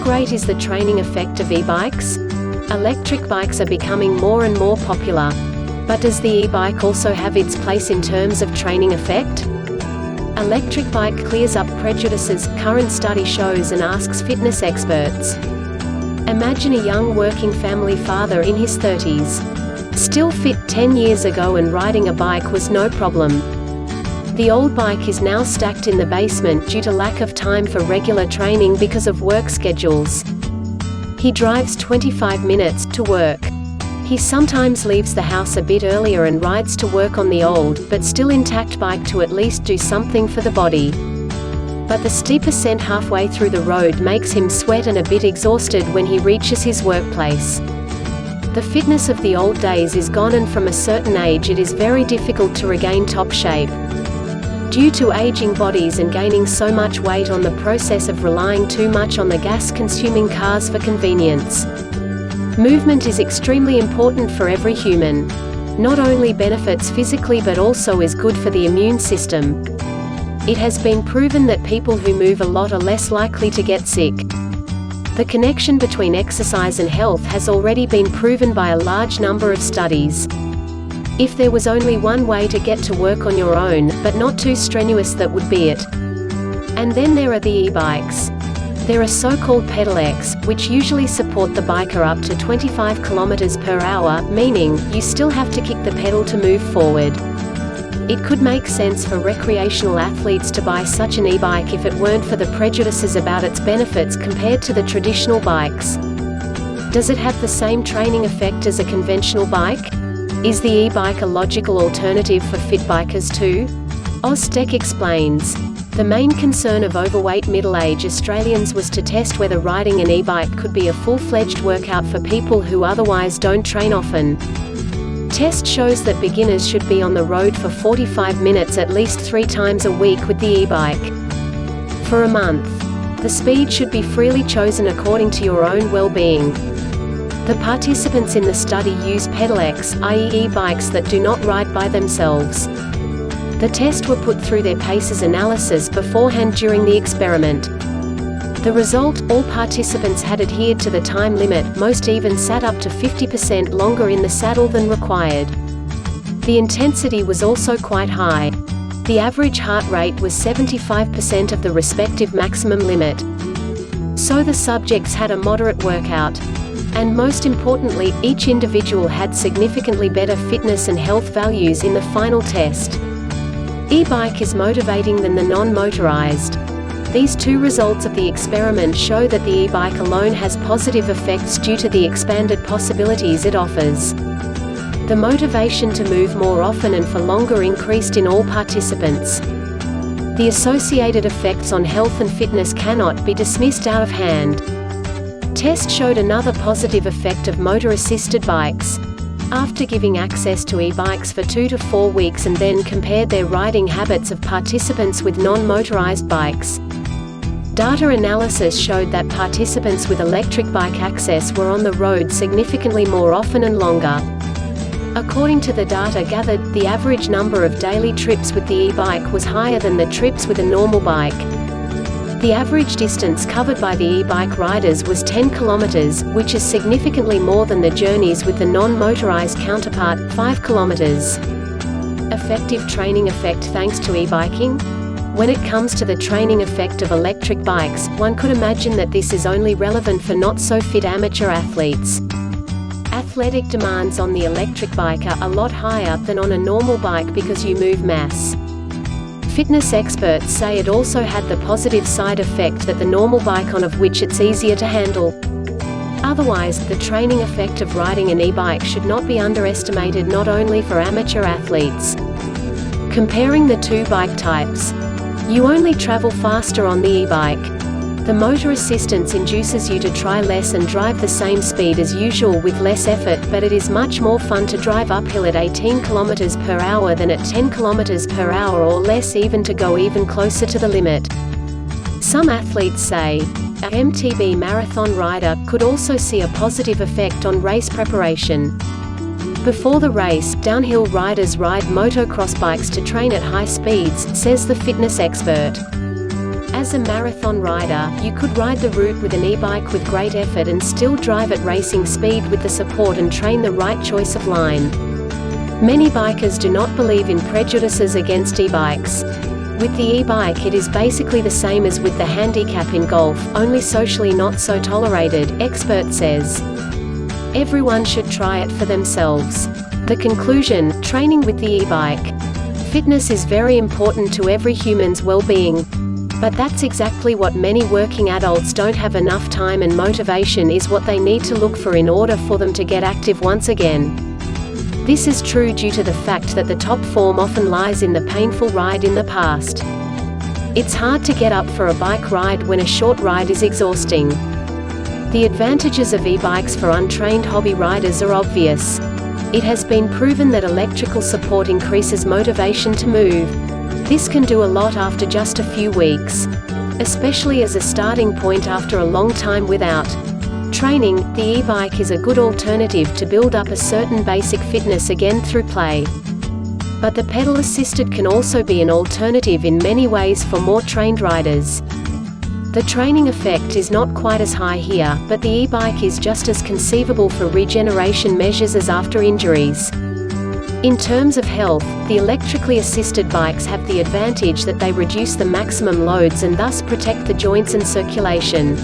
great is the training effect of e-bikes? Electric bikes are becoming more and more popular. But does the e-bike also have its place in terms of training effect? Electric bike clears up prejudices, current study shows, and asks fitness experts. Imagine a young working family father in his 30s. Still fit 10 years ago, and riding a bike was no problem. The old bike is now stacked in the basement due to lack of time for regular training because of work schedules. He drives 25 minutes to work. He sometimes leaves the house a bit earlier and rides to work on the old, but still intact bike to at least do something for the body. But the steep ascent halfway through the road makes him sweat and a bit exhausted when he reaches his workplace. The fitness of the old days is gone, and from a certain age it is very difficult to regain top shape. Due to aging bodies and gaining so much weight on the process of relying too much on the gas-consuming cars for convenience. Movement is extremely important for every human. Not only benefits physically but also is good for the immune system. It has been proven that people who move a lot are less likely to get sick. The connection between exercise and health has already been proven by a large number of studies. If there was only one way to get to work on your own, but not too strenuous, that would be it. And then there are the e-bikes. There are so-called pedelecs, which usually support the biker up to 25 km/h, meaning, you still have to kick the pedal to move forward. It could make sense for recreational athletes to buy such an e-bike if it weren't for the prejudices about its benefits compared to the traditional bikes. Does it have the same training effect as a conventional bike? Is the e-bike a logical alternative for fit bikers too? Oztech explains. The main concern of overweight middle-aged Australians was to test whether riding an e-bike could be a full-fledged workout for people who otherwise don't train often. Test shows that beginners should be on the road for 45 minutes at least 3 times a week with the e-bike. For a month. The speed should be freely chosen according to your own well-being. The participants in the study use pedelecs, i.e. e-bikes that do not ride by themselves. The tests were put through their paces analysis beforehand during the experiment. The result, all participants had adhered to the time limit, most even sat up to 50% longer in the saddle than required. The intensity was also quite high. The average heart rate was 75% of the respective maximum limit. So the subjects had a moderate workout. And most importantly, each individual had significantly better fitness and health values in the final test. E-bike is motivating than the non-motorized. These two results of the experiment show that the e-bike alone has positive effects due to the expanded possibilities it offers. The motivation to move more often and for longer increased in all participants. The associated effects on health and fitness cannot be dismissed out of hand. Test showed another positive effect of motor-assisted bikes. After giving access to e-bikes for 2 to 4 weeks and then compared their riding habits of participants with non-motorized bikes. Data analysis showed that participants with electric bike access were on the road significantly more often and longer. According to the data gathered, the average number of daily trips with the e-bike was higher than the trips with a normal bike. The average distance covered by the e-bike riders was 10 kilometers, which is significantly more than the journeys with the non-motorized counterpart, 5 kilometers. Effective training effect thanks to e-biking? When it comes to the training effect of electric bikes, one could imagine that this is only relevant for not-so-fit amateur athletes. Athletic demands on the electric bike are a lot higher than on a normal bike because you move mass. Fitness experts say it also had the positive side effect that the normal bike on of which it's easier to handle. Otherwise, the training effect of riding an e-bike should not be underestimated, not only for amateur athletes. Comparing the two bike types. You only travel faster on the e-bike. The motor assistance induces you to try less and drive the same speed as usual with less effort, but it is much more fun to drive uphill at 18 km/h than at 10 km/h or less, even to go even closer to the limit. Some athletes say, a MTB marathon rider could also see a positive effect on race preparation. Before the race, downhill riders ride motocross bikes to train at high speeds, says the fitness expert. As a marathon rider, you could ride the route with an e-bike with great effort and still drive at racing speed with the support and train the right choice of line. Many bikers do not believe in prejudices against e-bikes. With the e-bike it is basically the same as with the handicap in golf, only socially not so tolerated, expert says. Everyone should try it for themselves. The conclusion: training with the e-bike. Fitness is very important to every human's well-being. But that's exactly what many working adults don't have enough time, and motivation is what they need to look for in order for them to get active once again. This is true due to the fact that the top form often lies in the painful ride in the past. It's hard to get up for a bike ride when a short ride is exhausting. The advantages of e-bikes for untrained hobby riders are obvious. It has been proven that electrical support increases motivation to move. This can do a lot after just a few weeks. Especially as a starting point after a long time without training, the e-bike is a good alternative to build up a certain basic fitness again through play. But the pedal-assisted can also be an alternative in many ways for more trained riders. The training effect is not quite as high here, but the e-bike is just as conceivable for regeneration measures as after injuries. In terms of health, the electrically assisted bikes have the advantage that they reduce the maximum loads and thus protect the joints and circulation.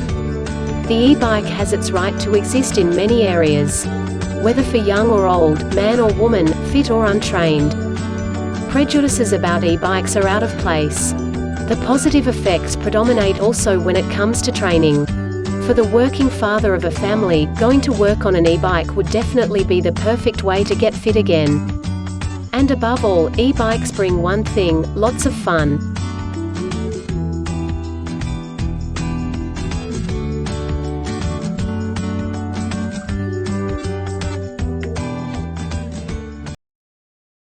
The e-bike has its right to exist in many areas. Whether for young or old, man or woman, fit or untrained. Prejudices about e-bikes are out of place. The positive effects predominate also when it comes to training. For the working father of a family, going to work on an e-bike would definitely be the perfect way to get fit again. And above all, e-bikes bring one thing: lots of fun.